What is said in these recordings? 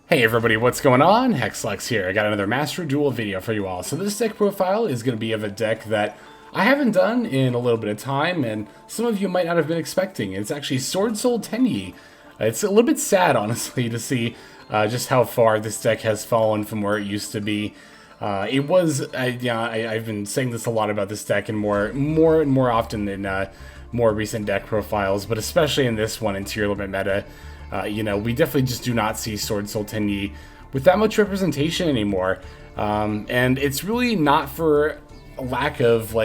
Hey everybody, what's going on? Hexlex here. I got another Master Duel video for you all. So this deck profile is going to be of a deck that I haven't done in a little bit of time, and some of you might not have been expecting. It's actually Swordsoul Tenyi. It's a little bit sad, honestly, to see just how far this deck has fallen from where it used to be. I've been saying this a lot about this deck and more and more often in more recent deck profiles, but especially in this one in tier limit meta. We definitely just do not see Swordsoul Tenyi with that much representation anymore. And it's really not for a lack of,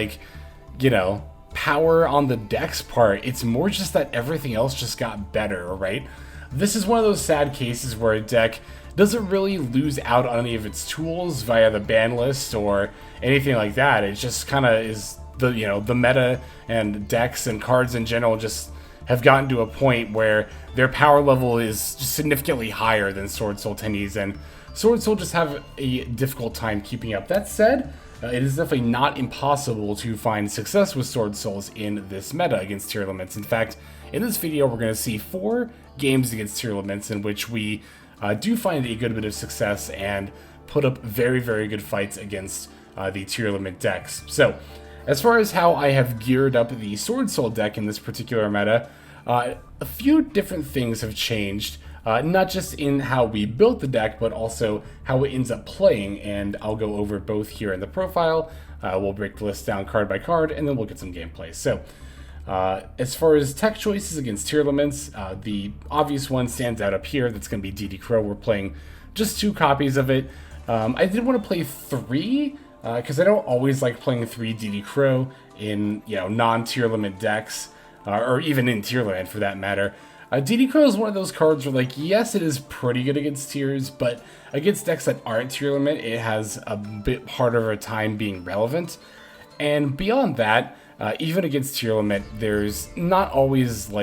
power on the deck's part. It's more just that everything else just got better, right? This is one of those sad cases where a deck doesn't really lose out on any of its tools via the ban list or anything like that. It just kind of is the meta and decks and cards in general just have gotten to a point where their power level is just significantly higher than Swordsoul Tenyi's, and Swordsoul just have a difficult time keeping up. That said, it is definitely not impossible to find success with Swordsouls in this meta against tier limits. In fact, in this video, we're going to see 4 games against tier limits in which we do find a good bit of success and put up very, very good fights against the tier limit decks. So, as far as how I have geared up the Swordsoul deck in this particular meta, a few different things have changed, not just in how we built the deck, but also how it ends up playing, and I'll go over both here in the profile. We'll break the list down card by card, and then we'll get some gameplay. So, as far as tech choices against tier limits, the obvious one stands out up here. That's going to be DD Crow. We're playing just 2 copies of it. I did want to play 3, because I don't always like playing 3 DD Crow in, non-tier limit decks, or even in tier land for that matter. DD Crow is one of those cards where, yes, it is pretty good against tiers, but against decks that aren't tier limit, it has a bit harder of a time being relevant. And beyond that, even against tier limit, there's not always,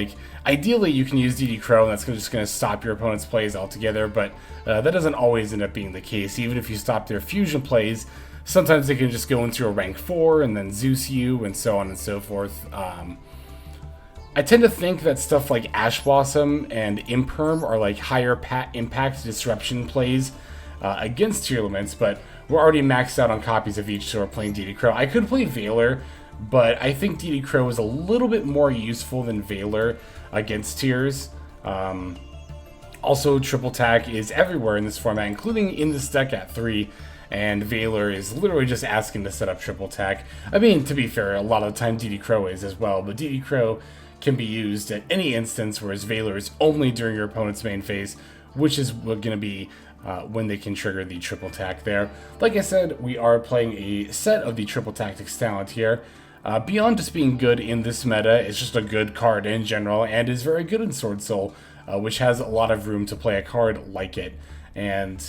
ideally you can use DD Crow and that's just going to stop your opponent's plays altogether, but that doesn't always end up being the case. Even if you stop their fusion plays, sometimes they can just go into a rank 4 and then Zeus you and so on and so forth. I tend to think that stuff like Ash Blossom and Imperm are higher impact disruption plays against tier limits, but we're already maxed out on copies of each, so we're playing DD Crow. I could play Valor, but I think DD Crow is a little bit more useful than Valor against tiers. Also, Triple Tack is everywhere in this format, including in this deck at 3. And Valor is literally just asking to set up Triple Tack. I mean, to be fair, a lot of the time DD Crow is as well, but DD Crow can be used at any instance, whereas Valor is only during your opponent's main phase, which is going to be when they can trigger the Triple Tack there. Like I said, we are playing a set of the Triple Tactics talent here. Beyond just being good in this meta, it's just a good card in general, and is very good in Swordsoul, which has a lot of room to play a card like it. And,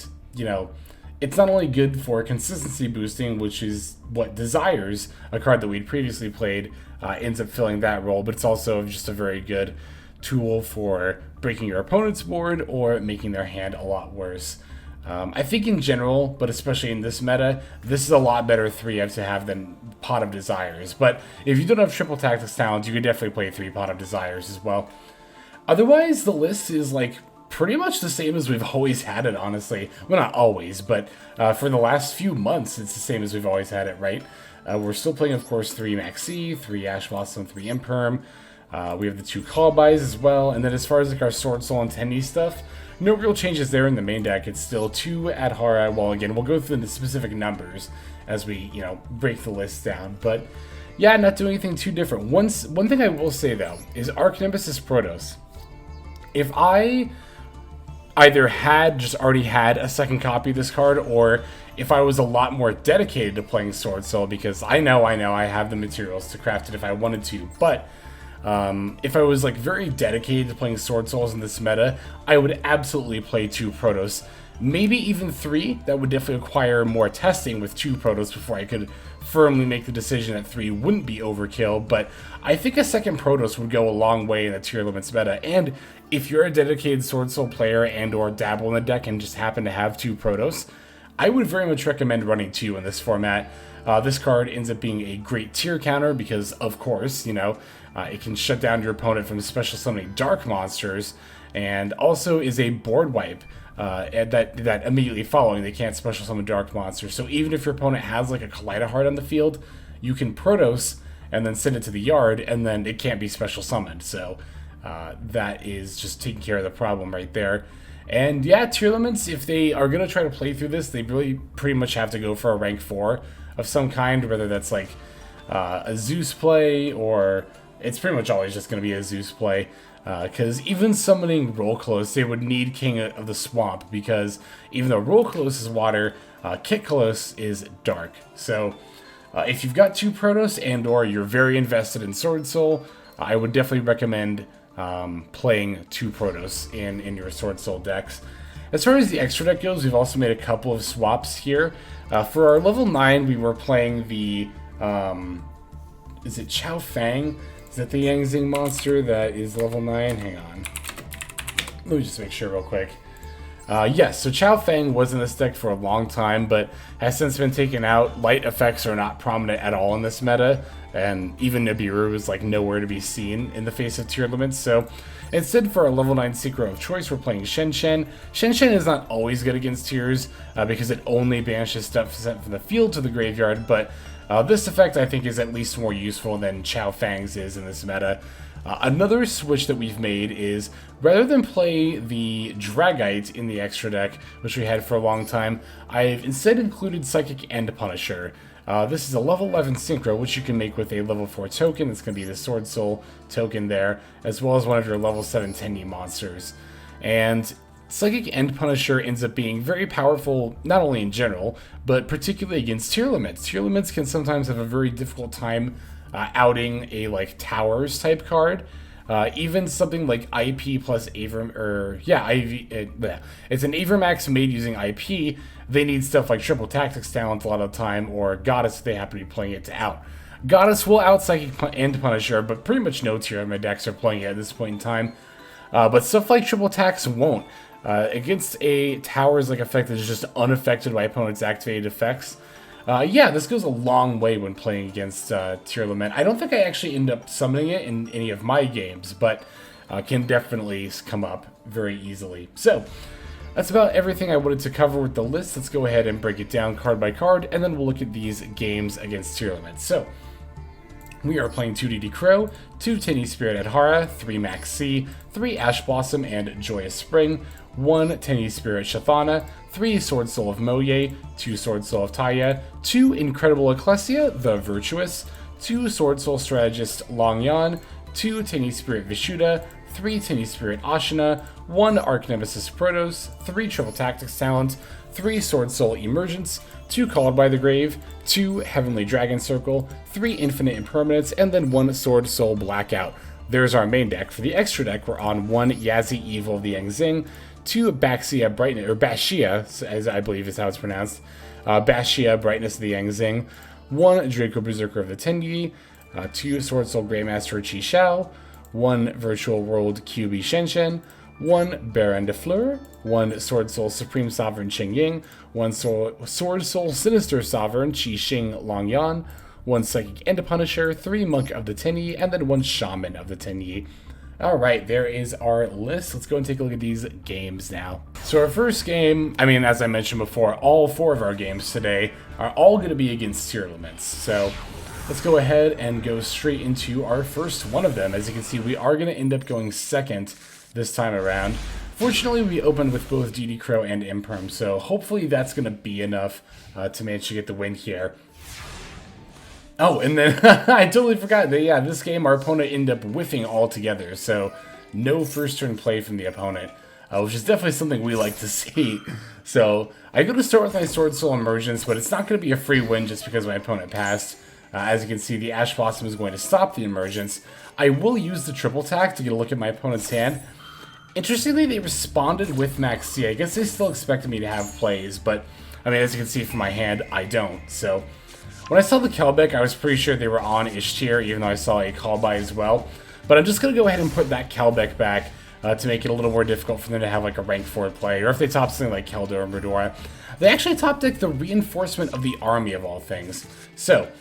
it's not only good for consistency boosting, which is what Desires, a card that we'd previously played, ends up filling that role, but it's also just a very good tool for breaking your opponent's board or making their hand a lot worse. I think in general, but especially in this meta, this is a lot better 3-F to have than Pot of Desires. But if you don't have Triple Tactics talent, you could definitely play 3 Pot of Desires as well. Otherwise, the list is pretty much the same as we've always had it, honestly. Well, not always, but for the last few months, it's the same as we've always had it, right? We're still playing, of course, 3 Maxx, 3 Ash Blossom, 3 Imperm. We have the 2 Call Buys as well. And then as far as our Swordsoul and Tenyi stuff, no real changes there in the main deck. It's still 2 Adhara. Well, again, we'll go through the specific numbers as we, break the list down. But yeah, not doing anything too different. One thing I will say, though, is Archnemesis Protos. If I either already had a second copy of this card, or if I was a lot more dedicated to playing Swordsoul, because I know I have the materials to craft it if I wanted to, but if I was very dedicated to playing Swordsouls in this meta, I would absolutely play 2 Protos, maybe even 3. That would definitely require more testing with 2 Protos before I could firmly make the decision that 3 wouldn't be overkill, but I think a second Protos would go a long way in the tier limits meta. And if you're a dedicated Swordsoul player and or dabble in the deck and just happen to have 2 Protos, I would very much recommend running 2 in this format. This card ends up being a great tier counter because, of course, it can shut down your opponent from special summoning dark monsters, and also is a board wipe. and that immediately following, they can't special summon dark monsters. So even if your opponent has like a Kaleidoheart on the field, you can Protos and then send it to the yard, and then it can't be special summoned. So that is just taking care of the problem right there. And yeah, tier limits, if they are going to try to play through this, they really pretty much have to go for a rank 4 of some kind, whether that's like a Zeus play, or it's pretty much always just going to be a Zeus play. Because even summoning Rolkolos, they would need King of the Swamp, because even though Rolkolos is water, Kitkolos is dark. So if you've got 2 Protos and or you're very invested in Swordsoul, I would definitely recommend playing 2 Protos in your Swordsoul decks. As far as the extra deck goes, we've also made a couple of swaps here. For our level 9, we were playing the, is it Chao Fang? Is that the Yang Zing monster that is level 9? Hang on. Let me just make sure real quick. Yes, so Chao Fang was in this deck for a long time, but has since been taken out. Light effects are not prominent at all in this meta, and even Nibiru is like nowhere to be seen in the face of tier limits. So instead, for our level 9 Synchro of choice, we're playing Shenshen. Shenshen is not always good against tiers, because it only banishes stuff sent from the field to the graveyard, but this effect I think is at least more useful than Chao Fang's is in this meta. Another switch that we've made is, rather than play the Dragite in the extra deck, which we had for a long time, I've instead included Psychic and Punisher. This is a level 11 Synchro, which you can make with a level 4 token. It's going to be the Swordsoul token there, as well as one of your level 7 Tenyi monsters. And Psychic End Punisher ends up being very powerful, not only in general, but particularly against tier limits. Tier limits can sometimes have a very difficult time outing a like Towers type card. Even something like IP plus Avram, or yeah, it's an Avramax made using IP. They need stuff like Triple Tactics Talent a lot of the time, or Goddess if they happen to be playing it to out. Goddess will out Psychic and Punisher, but pretty much no tier of my decks are playing it at this point in time. But stuff like Triple Tax won't. Against a Towers-like effect that is just unaffected by opponent's activated effects. Yeah, this goes a long way when playing against Tier Lament. I don't think I actually end up summoning it in any of my games, but can definitely come up very easily. So, that's about everything I wanted to cover with the list. Let's go ahead and break it down card by card, and then we'll look at these games against Tier Lament. So, we are playing 2 DD Crow, 2 Tenyi Spirirt Adhara, 3 Maxx, 3 Ash Blossom and Joyous Spring, 1 Tenyi Spirirt Shthana, 3 Swordsoul of Mo Ye, 2 Swordsoul of Taia, 2 Incredible Ecclesia, the Virtuous, 2 Swordsoul Strategist Longyuan, 2 Tenyi Spirirt Vishuda, 3 Tenyi Spirirt Ashuna, 1 Archnemesis Protos, 3 Triple Tactics Talent, 3 Swordsoul Emergence, 2 Called by the Grave, 2 Heavenly Dragon Circle, 3 Infinite Impermanence, and then 1 Swordsoul Blackout. There's our main deck. For the extra deck, we're on 1 Yazi Evil of the Yang Zing, 2 Baxia Brightness, or Baxia, as I believe is how it's pronounced, Baxia Brightness of the Yang Zing, 1 Draco Berserker of the Tenyi, 2 Swordsoul Grandmaster Chixiao, 1 Virtual World Kyubi Shenshen, 1 Baronne de Fluer, 1 Swordsoul Supreme Sovereign Chengying, 1 Swordsoul Sinister Sovereign Qixing Longyuan, 1 Psychic and a Punisher, 3 Monk of the Tenyi, and then 1 Shaman of the Tenyi. Alright, there is our list. Let's go and take a look at these games now. So our first game, I mean, as I mentioned before, all 4 of our games today are all going to be against tier limits. So let's go ahead and go straight into our first one of them. As you can see, we are going to end up going second this time around. Fortunately, we opened with both DD Crow and Imperm, so hopefully that's going to be enough to manage to get the win here. Oh, and then I totally forgot that, yeah, this game our opponent ended up whiffing altogether, so no first turn play from the opponent, which is definitely something we like to see. So I'm going to start with my Swordsoul Emergence, but it's not going to be a free win just because my opponent passed. As you can see, the Ash Blossom is going to stop the Emergence. I will use the triple tack to get a look at my opponent's hand. Interestingly, they responded with Maxx. I guess they still expected me to have plays, but I mean, as you can see from my hand, I don't. So when I saw the Kelbeck, I was pretty sure they were on Ishtir, even though I saw a call by as well. But I'm just going to go ahead and put that Kelbeck back to make it a little more difficult for them to have like a rank 4 play, or if they top something like Keldo or Murdora. They actually top deck the Reinforcement of the Army of all things. So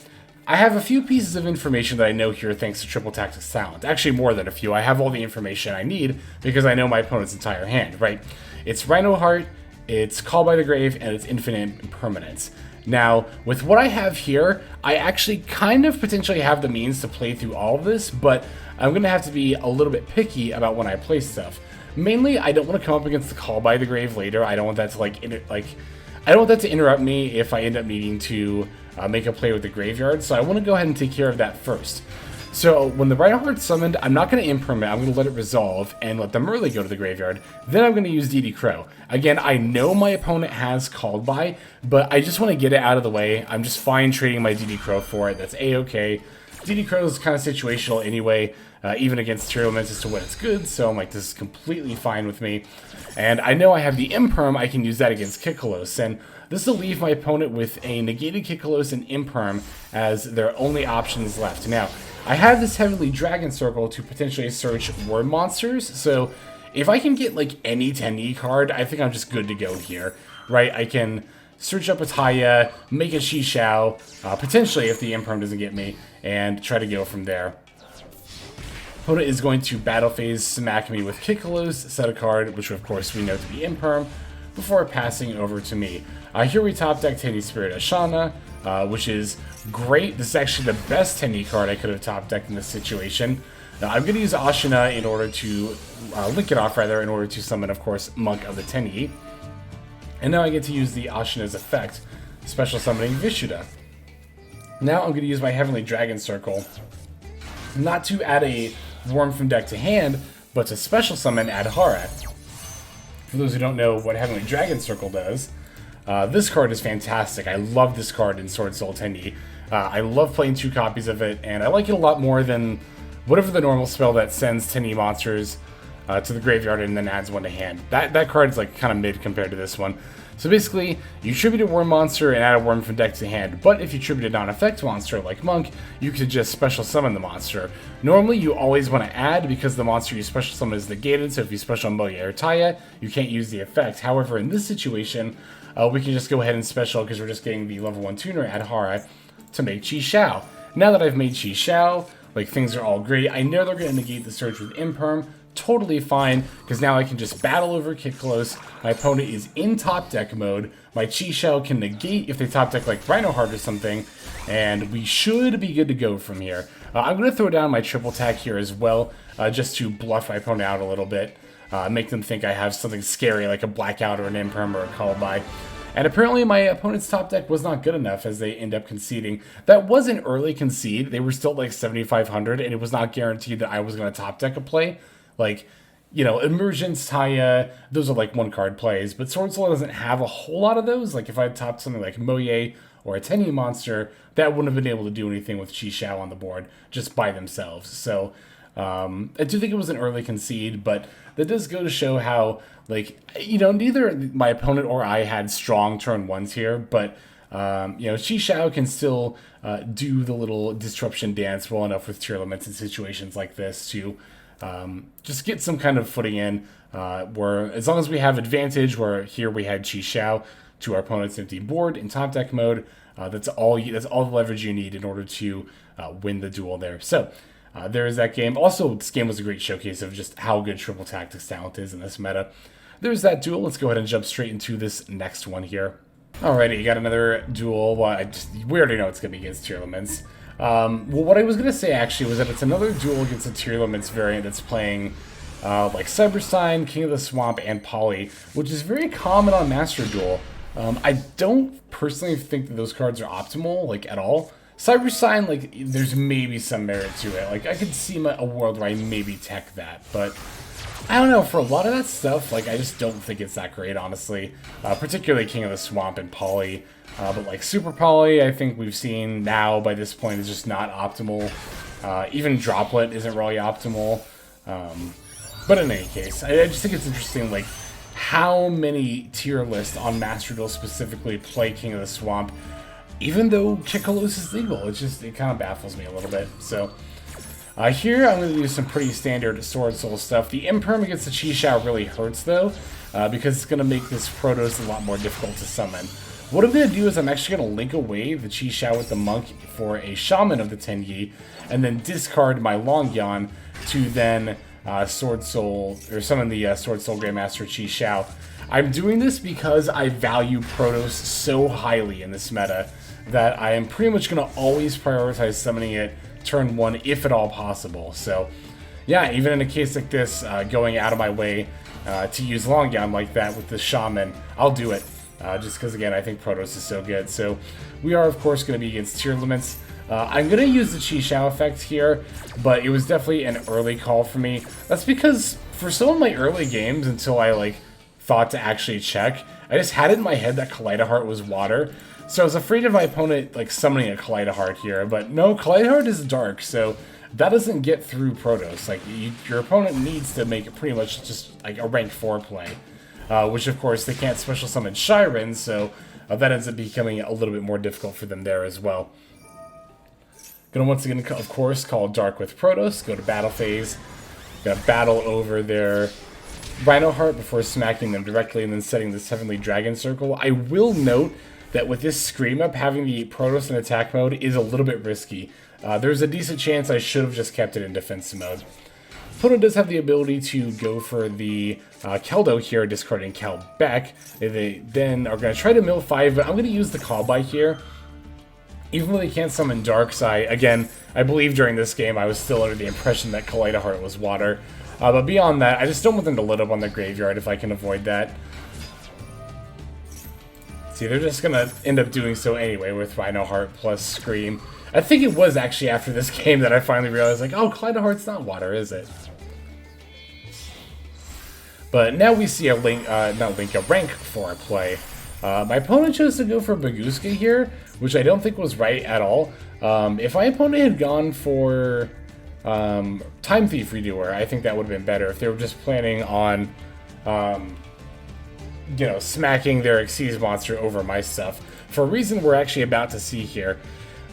I have a few pieces of information that I know here thanks to Triple Tactics Talent. Actually, more than a few. I have all the information I need because I know my opponent's entire hand, right? It's Rhino Heart, it's Call by the Grave, and it's Infinite Impermanence. Now, with what I have here, I actually kind of potentially have the means to play through all of this, but I'm going to have to be a little bit picky about when I play stuff. Mainly, I don't want to come up against the Call by the Grave later. I don't want that to I don't want that to interrupt me if I end up needing to make a play with the graveyard, so I want to go ahead and take care of that first. So when the Rhino Heart's summoned, I'm not going to imperm it, I'm going to let it resolve and let the Merle go to the graveyard. Then I'm going to use DD Crow. Again, I know my opponent has Called By, but I just want to get it out of the way. I'm just fine trading my DD Crow for it, that's A-okay. DD Crow is kind of situational anyway, even against Tier Elements as to when it's good, so I'm like, this is completely fine with me. And I know I have the Imperm, I can use that against Kikolos, and this will leave my opponent with a negated Kikolos and Imperm as their only options left. Now, I have this Heavenly Dragon Circle to potentially search word monsters, so if I can get like any Tenyi card, I think I'm just good to go here, right? I can search up a Taia, make a Chixiao, potentially if the Imperm doesn't get me, and try to go from there. Opponent is going to battle phase smack me with Kikolos, set a card, which of course we know to be Imperm, before passing over to me. Here we top deck Tenyi Spirirt Ashuna, which is great. This is actually the best Tenyi card I could have top decked in this situation. Now, I'm going to use Ashuna in order to, link it off rather, in order to summon, of course, Monk of the Tenyi. And now I get to use the Ashuna's effect, special summoning Vishuda. Now I'm going to use my Heavenly Dragon Circle, not to add a Worm from deck to hand, but to special summon Adhara. For those who don't know what Heavenly Dragon Circle does, this card is fantastic. I love this card in Swordsoul Tenyi. I love playing 2 copies of it, and I like it a lot more than whatever the normal spell that sends Tenyi monsters to the graveyard and then adds 1 to hand. That card is like kind of mid compared to this one. So basically, you tribute a Worm monster and add a Worm from deck to hand, but if you tribute a non-effect monster like Monk, you could just special summon the monster. Normally, you always want to add because the monster you special summon is negated, so if you special Mo Ye or Taia, you can't use the effect. However, in this situation, we can just go ahead and special because we're just getting the level 1 tuner Adhara to make Chixiao. Now that I've made Chixiao, like things are all great. I know they're going to negate the search with Imperm. Totally fine, because now I can just battle over Kikolos. My opponent is in top deck mode. My Chixiao can negate if they top deck like Rhino Heart or something, and we should be good to go from here. I'm going to throw down my triple attack here as well, just to bluff my opponent out a little bit. Make them think I have something scary like a Blackout or an Imperm or a Call By. And apparently my opponent's top deck was not good enough as they end up conceding. That was an early concede. They were still like 7,500, and it was not guaranteed that I was going to top deck a play. Like, you know, Emergence, Taia, those are like 1-card plays, but Swordsoul doesn't have a whole lot of those. Like, if I had topped something like Mo Ye or a Tenyi monster, that wouldn't have been able to do anything with Chixiao on the board just by themselves. So, I do think it was an early concede, but that does go to show how, like, you know, neither my opponent or I had strong turn 1s here, but, you know, Chixiao can still do the little disruption dance well enough with Tier Elements in situations like this to just get some kind of footing in, where as long as we have advantage, where here we had Chixiao to our opponent's empty board in top deck mode, that's all the leverage you need in order to win the duel there. So there is that game. Also, this game was a great showcase of just how good Triple Tactics talent is in this meta. There's that duel. Let's go ahead and jump straight into this next one here. Alrighty, you got another duel. Well, we already know it's going to be against Tier Elements. Well, what I was going to say actually was that it's another duel against a Tier Elements variant that's playing like Cyberstein, King of the Swamp, and Poly, which is very common on Master Duel. I don't personally think that those cards are optimal, like, at all. Cyberstein, like, there's maybe some merit to it. Like, I could see a world where I maybe tech that, but I don't know, for a lot of that stuff, like, I just don't think it's that great, honestly. Particularly King of the Swamp and Poly. But like Super Poly, I think we've seen now by this point is just not optimal. Even Droplet isn't really optimal. But in any case, I just think it's interesting, like, how many tier lists on Master Duel specifically play King of the Swamp, even though Kikolos is legal. It kind of baffles me a little bit. So here I'm going to do some pretty standard Swordsoul stuff. The Imperm against the Chixiao really hurts though, because it's going to make this Protos a lot more difficult to summon. What I'm going to do is I'm actually going to link away the Chixiao with the Monk for a Shaman of the Tenyi, and then discard my Longyuan to then Swordsoul, or summon the Swordsoul Grandmaster Chixiao. I'm doing this because I value Protos so highly in this meta that I am pretty much going to always prioritize summoning it turn 1 if at all possible. So yeah, even in a case like this, going out of my way to use Longyuan like that with the Shaman, I'll do it. Just because, again, I think Protos is so good. So we are, of course, going to be against tier limits. I'm going to use the Chixiao effect here, but it was definitely an early call for me. That's because for some of my early games, until I thought to actually check, I just had it in my head that Kaleidoheart was water. So I was afraid of my opponent summoning a Kaleidoheart here, but no, Kaleidoheart is dark, so that doesn't get through Protos. Your opponent needs to make it pretty much just a rank 4 play, which of course they can't special summon Shiren, so that ends up becoming a little bit more difficult for them there as well. Gonna once again, of course, call Dark with Protos, go to battle phase, gonna battle over their Rhinoheart before smacking them directly and then setting this Heavenly Dragon Circle. I will note that with this Scream Up, having the Protos in attack mode is a little bit risky. There's a decent chance I should have just kept it in defense mode. Opponent does have the ability to go for the Keldo here, discarding Kel back. They then are going to try to mill 5, but I'm going to use the Call By here. Even though they can't summon Darkside, again, I believe during this game I was still under the impression that Kaleidoheart was water. But beyond that, I just don't want them to lit up on the graveyard if I can avoid that. See, they're just going to end up doing so anyway with Rhinoheart plus Scream. I think it was actually after this game that I finally realized, oh, Kaleidoheart's not water, is it? But now we see a rank 4 play. My opponent chose to go for Bagooska here, which I don't think was right at all. If my opponent had gone for Time Thief Redoer, I think that would have been better. If they were just planning on, smacking their Xyz monster over my stuff. For a reason we're actually about to see here.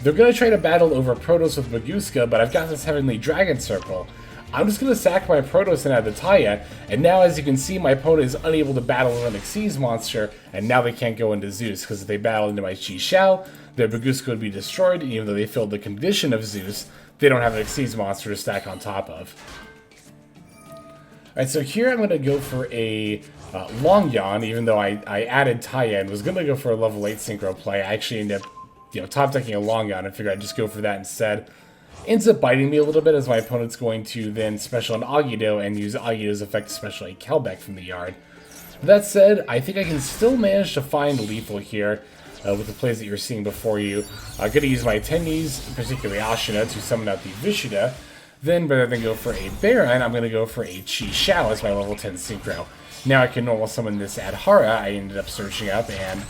They're going to try to battle over Protos with Bagooska, but I've got this Heavenly Dragon Circle. I'm just going to sack my Protos and add the Taia, and now as you can see my opponent is unable to battle an Xyz monster, and now they can't go into Zeus, because if they battle into my Chixiao, their Bagooska would be destroyed, and even though they filled the condition of Zeus, they don't have an Xyz monster to stack on top of. Alright, so here I'm going to go for a Longyuan, even though I added Taia and was going to go for a level 8 synchro play. I actually ended up top decking a Longyuan and figured I'd just go for that instead. Ends up biting me a little bit as my opponent's going to then special an Agido and use Agido's effect to special a Kelbeck from the yard. That said, I think I can still manage to find lethal here with the plays that you're seeing before you. I'm going to use my Tenyis, particularly Ashuna, to summon out the Vishuda. Then, rather than go for a Baronne, I'm going to go for a Chixiao as my level 10 synchro. Now I can normal summon this Adhara I ended up searching up and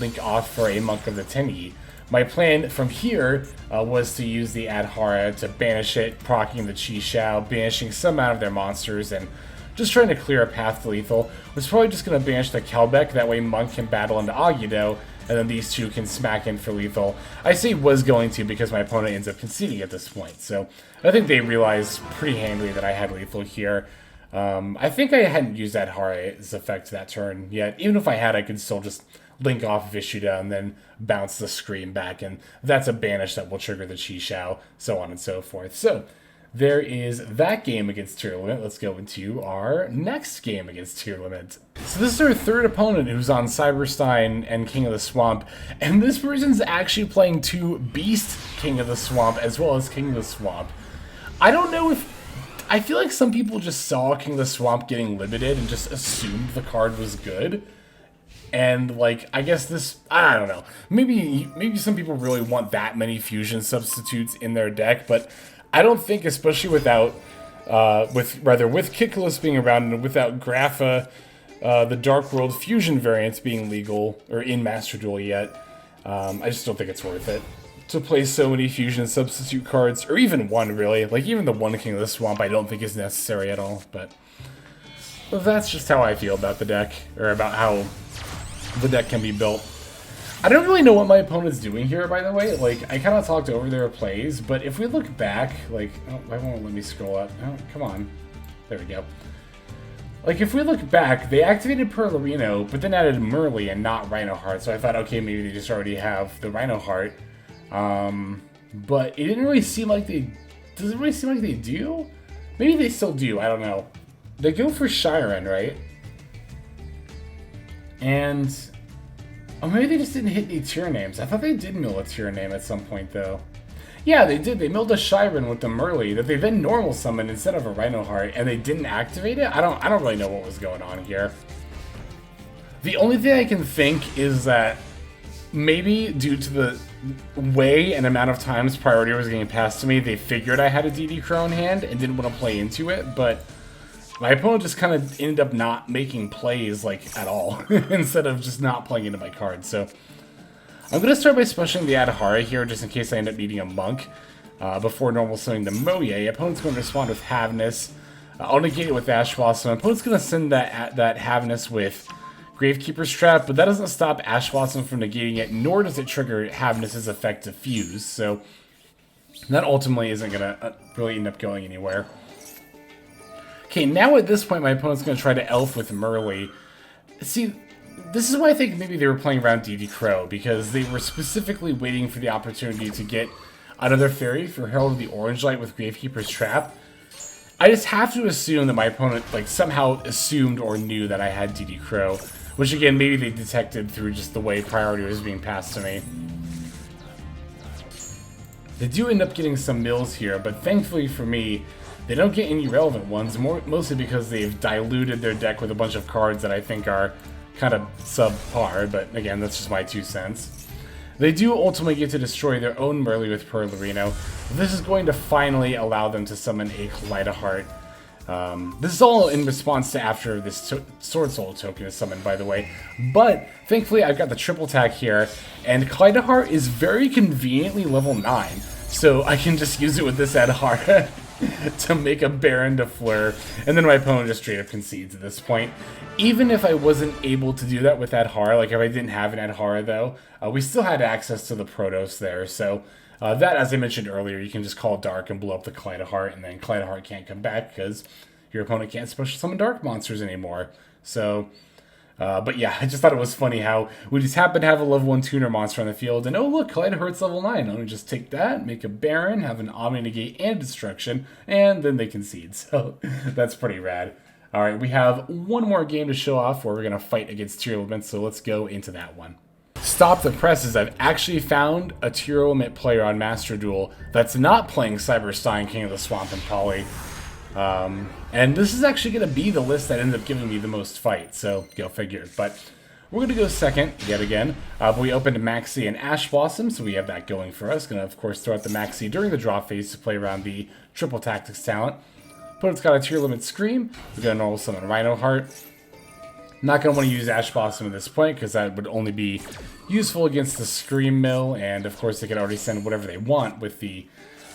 link off for a Monk of the Tenyi. My plan from here was to use the Adhara to banish it, proccing the Chixiao, banishing some out of their monsters, and just trying to clear a path to lethal. Was probably just going to banish the Kelbeck, that way Monk can battle into Agido, and then these two can smack in for lethal. I say was going to because my opponent ends up conceding at this point, so I think they realized pretty handily that I had lethal here. I think I hadn't used Adhara's effect that turn yet. Even if I had, I could still just link off Vishuda and then bounce the Scream back, and that's a banish that will trigger the Chixiao, so on and so forth. So there is that game against Tier Limit. Let's go into our next game against Tier Limit. So this is our third opponent who's on Cyberstein and King of the Swamp, and this person's actually playing 2 Beast King of the Swamp as well as King of the Swamp. I don't know if... I feel like some people just saw King of the Swamp getting limited and just assumed the card was good. And, I guess this... I don't know. Maybe some people really want that many fusion substitutes in their deck, but I don't think, especially with Kiklos being around and without Grapha, the Dark World fusion variants being legal, or in Master Duel yet, I just don't think it's worth it to play so many fusion substitute cards, or even one, really. Even the one King of the Swamp I don't think is necessary at all, but that's just how I feel about the deck, or about how the deck can be built. I don't really know what my opponent's doing here, by the way. I kind of talked over their plays, but if we look back, oh, why won't it let me scroll up? Oh, come on. There we go. If we look back, they activated Perlarino, but then added Merly and not Rhinoheart, so I thought, okay, maybe they just already have the Rhinoheart. But it didn't really seem like they... Does it really seem like they do? Maybe they still do, I don't know. They go for Shiren, right? And... oh, maybe they just didn't hit any tier names. I thought they did mill a tier name at some point, though. Yeah, they did. They milled a Shyren with the Merly that they then normal summoned instead of a Rhino Heart, and they didn't activate it? I don't really know what was going on here. The only thing I can think is that maybe due to the way and amount of times priority was getting passed to me, they figured I had a DD Crow in hand and didn't want to play into it, but my opponent just kind of ended up not making plays, like, at all, instead of just not playing into my cards. So I'm going to start by specialing the Adhara here, just in case I end up needing a Monk. Before normal summoning the Mo Ye, opponent's going to respond with Havness. I'll negate it with Ash Blossom. Opponent's going to send that Havness with Gravekeeper's Trap, but that doesn't stop Ash Blossom from negating it, nor does it trigger Havness's effect to fuse. So that ultimately isn't going to really end up going anywhere. Okay, now at this point, my opponent's going to try to Elf with Merly. See, this is why I think maybe they were playing around DD Crow, because they were specifically waiting for the opportunity to get another fairy for Herald of the Orange Light with Gravekeeper's Trap. I just have to assume that my opponent, like, somehow assumed or knew that I had DD Crow, which again, maybe they detected through just the way priority was being passed to me. They do end up getting some mills here, but thankfully for me, they don't get any relevant ones, mostly because they've diluted their deck with a bunch of cards that I think are kind of subpar, but again, that's just my 2 cents. They do ultimately get to destroy their own Merly with Perlerino. This is going to finally allow them to summon a Kaleidoheart. This is all in response to after this Swordsoul token is summoned, by the way. But thankfully, I've got the triple attack here, and Kaleidoheart is very conveniently level 9. So I can just use it with this Adhara to make a Baronne de Fluer, and then my opponent just straight up concedes at this point. Even if I wasn't able to do that with Adhara, like if I didn't have an Adhara though, we still had access to the Protos there, so that, as I mentioned earlier, you can just call Dark and blow up the Kaleidoheart, and then Kaleidoheart can't come back because your opponent can't special summon Dark monsters anymore. So, but yeah, I just thought it was funny how we just happen to have a level 1 tuner monster on the field, and oh look, Kaleidoheart's level 9. Let me just take that, make a Baron, have an Omni Negate and Destruction, and then they concede. So that's pretty rad. Alright, we have one more game to show off where we're going to fight against tier elements, so let's go into that one. Stop the presses, I've actually found a tier element player on Master Duel that's not playing Cyberstein, King of the Swamp, and Poly. And this is actually going to be the list that ended up giving me the most fight, so go figure. But we're going to go second, yet again. We opened Maxi and Ash Blossom, so we have that going for us. Going to, of course, throw out the Maxi during the draw phase to play around the triple tactics talent. Opponent's got a tier limit Scream. We're going to normal summon Rhino Heart. Not going to want to use Ash Blossom at this point, because that would only be useful against the Scream Mill, and of course they could already send whatever they want with the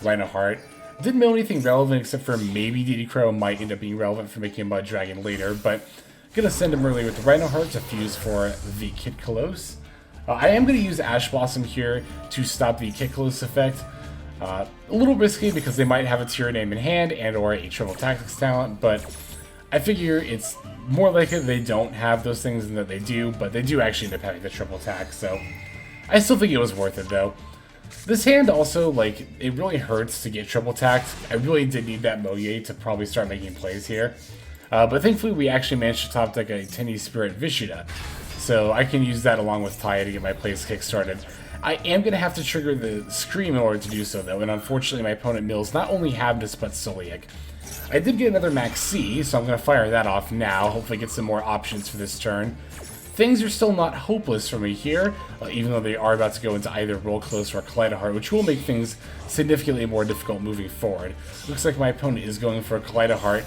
Rhino Heart. Didn't mill anything relevant except for maybe DD Crow might end up being relevant for making a Mud Dragon later, but gonna send him early with the Rhino Heart to fuse for the Kit Kalos. I am gonna use Ash Blossom here to stop the Kit Kalos effect. A little risky because they might have a tier name in hand and or a triple tactics talent, but I figure it's more likely they don't have those things than that they do, but they do actually end up having the triple attack, so I still think it was worth it though. This hand also, like, it really hurts to get triple attacked. I really did need that Mo Ye to probably start making plays here. But thankfully we actually managed to top deck a Tenyi Spirirt Vishuda, so I can use that along with Taia to get my plays kick-started. I am going to have to trigger the Scream in order to do so though, and unfortunately my opponent mills not only Havness but Soliac. I did get another Maxx, so I'm going to fire that off now, hopefully get some more options for this turn. Things are still not hopeless for me here, even though they are about to go into either Roll Close or Kaleidoheart, which will make things significantly more difficult moving forward. Looks like my opponent is going for a Kaleidoheart,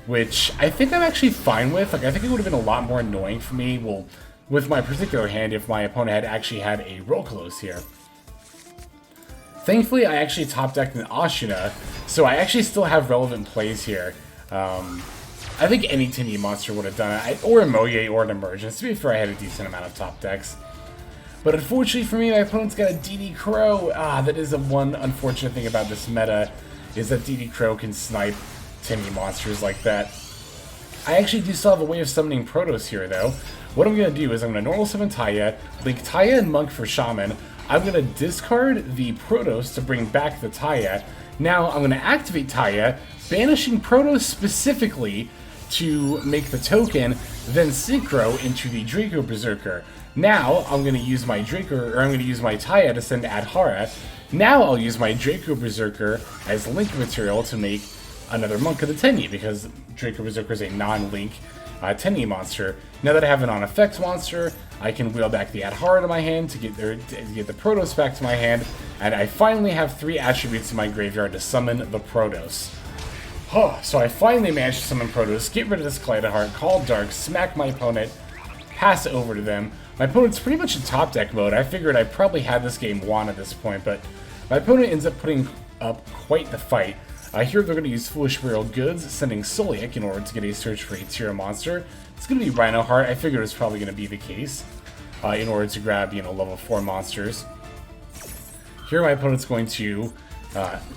which I think I'm actually fine with. Like, I think it would have been a lot more annoying for me, well, with my particular hand, if my opponent had actually had a Roll Close here. Thankfully, I actually top decked an Ashuna, so I actually still have relevant plays here. I think any Tenyi monster would have done it, or a Mo Ye or an Emergence. To be fair, I had a decent amount of top decks. But unfortunately for me, my opponent's got a DD Crow. That is the one unfortunate thing about this meta, is that DD Crow can snipe Tenyi monsters like that. I actually do still have a way of summoning Protos here, though. What I'm going to do is I'm going to normal summon Taia, link Taia and Monk for Shaman. I'm going to discard the Protos to bring back the Taia. Now I'm going to activate Taia, banishing Protos specifically, to make the token, then synchro into the Draco Berserker. Now I'm going to use my Draco, or I'm going to use my Taia to send Adhara. Now I'll use my Draco Berserker as link material to make another Monk of the Tenyi, because Draco Berserker is a non-link Tenyi monster. Now that I have an on-effect monster, I can wheel back the Adhara to my hand to get the Protos back to my hand, and I finally have 3 attributes in my graveyard to summon the Protos. So I finally managed to summon Protos, get rid of this Kaleidheart, call Dark, smack my opponent, pass it over to them. My opponent's pretty much in top deck mode. I figured I probably had this game won at this point, but my opponent ends up putting up quite the fight. Here they're going to use Foolish Burial Goods, sending Solic in order to get a search for a tier monster. It's going to be Rhinoheart. I figured it was probably going to be the case in order to grab, level 4 monsters. Here my opponent's going to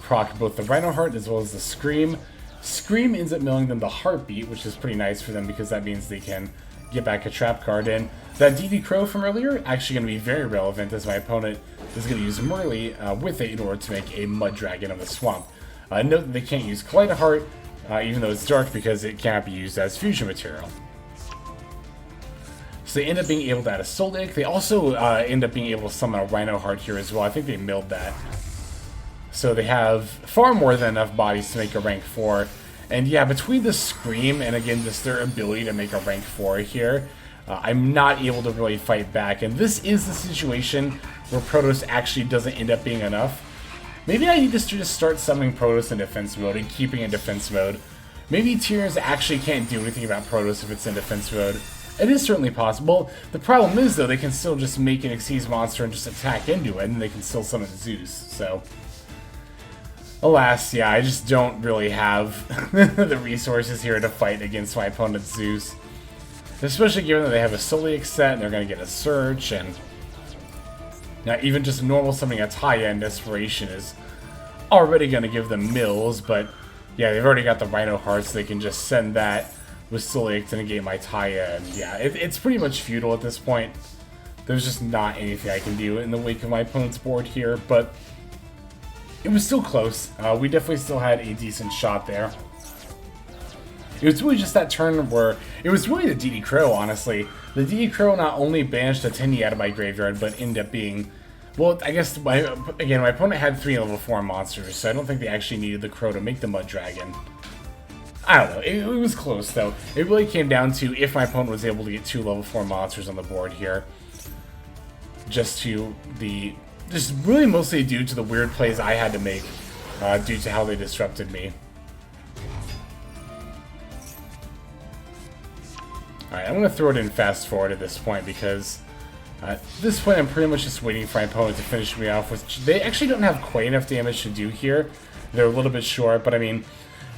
proc both the Rhinoheart as well as the Scream. Scream ends up milling them the Heartbeat, which is pretty nice for them because that means they can get back a trap card in. That DD Crow from earlier actually going to be very relevant, as my opponent is going to use Murley with it in order to make a Mud Dragon of the Swamp. Note that they can't use Kaleidheart, even though it's dark, because it can't be used as fusion material. So they end up being able to add a Solic. They also end up being able to summon a Rhinoheart here as well. I think they milled that. So they have far more than enough bodies to make a rank 4. And yeah, between the Scream and again just their ability to make a rank 4 here, I'm not able to really fight back. And this is the situation where Protos actually doesn't end up being enough. Maybe I need to just start summoning Protos in defense mode and keeping in defense mode. Maybe tiers actually can't do anything about Protos if it's in defense mode. It is certainly possible. The problem is, though, they can still just make an Xyz monster and just attack into it, and they can still summon Zeus, so... Alas, yeah, I just don't really have the resources here to fight against my opponent's Zeus. Especially given that they have a Solic set, and they're going to get a Search, and... Now, even just normal summoning a Taia and Desperation is already going to give them mills, but yeah, they've already got the Rhino Heart, so they can just send that with Solic to negate my Taia, and yeah, it's pretty much futile at this point. There's just not anything I can do in the wake of my opponent's board here, but it was still close. We definitely still had a decent shot there. It was really just that turn where... It was really the DD Crow, honestly. The DD Crow not only banished a Tenyi out of my graveyard, but ended up being... Well, I guess, my opponent had 3 level 4 monsters, so I don't think they actually needed the Crow to make the Mud Dragon. I don't know. It was close, though. It really came down to if my opponent was able to get 2 level 4 monsters on the board here. Just really mostly due to the weird plays I had to make due to how they disrupted me. Alright, I'm going to throw it in fast forward at this point because at this point I'm pretty much just waiting for my opponent to finish me off with... They actually don't have quite enough damage to do here. They're a little bit short, but I mean,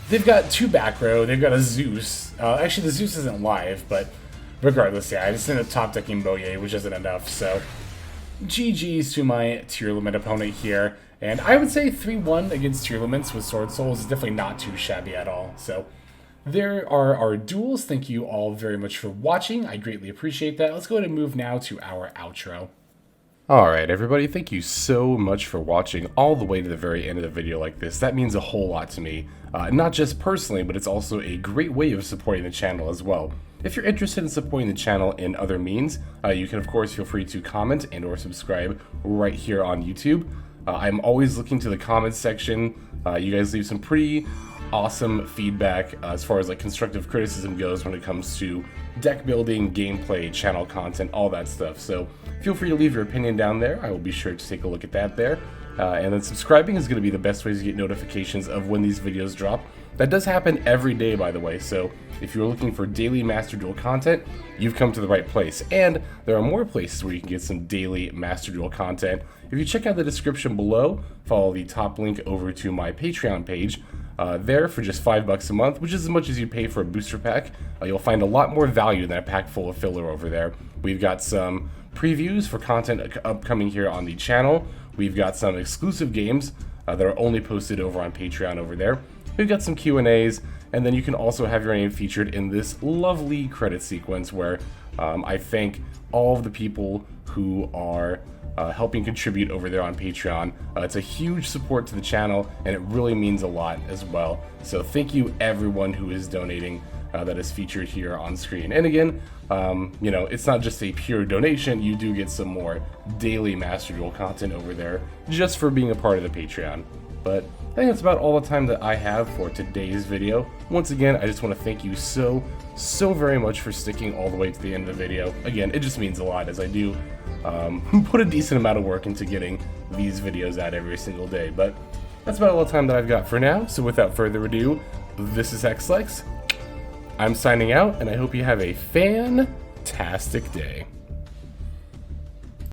they've got 2 back row, they've got a Zeus. Actually, the Zeus isn't live, but regardless, yeah, I just ended up top decking Mo Ye, which isn't enough, so... GG's to my tier limit opponent here. And I would say 3-1 against tier limits with Swordsoul is definitely not too shabby at all, so... There are our duels. Thank you all very much for watching. I greatly appreciate that. Let's go ahead and move now to our outro. Alright everybody, thank you so much for watching all the way to the very end of the video like this. That means a whole lot to me. Not just personally, but it's also a great way of supporting the channel as well. If you're interested in supporting the channel in other means, you can of course feel free to comment and or subscribe right here on YouTube. I'm always looking to the comments section. You guys leave some pretty awesome feedback as far as like constructive criticism goes when it comes to deck building, gameplay, channel content, all that stuff. So feel free to leave your opinion down there. I will be sure to take a look at that there. And then subscribing is going to be the best way to get notifications of when these videos drop. That does happen every day, by the way, so if you're looking for daily Master Duel content, you've come to the right place. And there are more places where you can get some daily Master Duel content. If you check out the description below, follow the top link over to my Patreon page. There for just $5 a month, which is as much as you pay for a booster pack. You'll find a lot more value than a pack full of filler over there. We've got some previews for content upcoming here on the channel. We've got some exclusive games that are only posted over on Patreon over there. We've got some Q&As, and then you can also have your name featured in this lovely credit sequence where I thank all of the people who are helping contribute over there on Patreon. It's a huge support to the channel, and it really means a lot as well. So thank you everyone who is donating. that is featured here on screen. And again, you know, it's not just a pure donation, you do get some more daily Master Duel content over there just for being a part of the Patreon. But I think that's about all the time that I have for today's video. Once again, I just want to thank you so very much for sticking all the way to the end of the video. Again, it just means a lot, as I do put a decent amount of work into getting these videos out every single day. But that's about all the time that I've got for now, so without further ado, this is Xlex. I'm signing out, and I hope you have a fantastic day.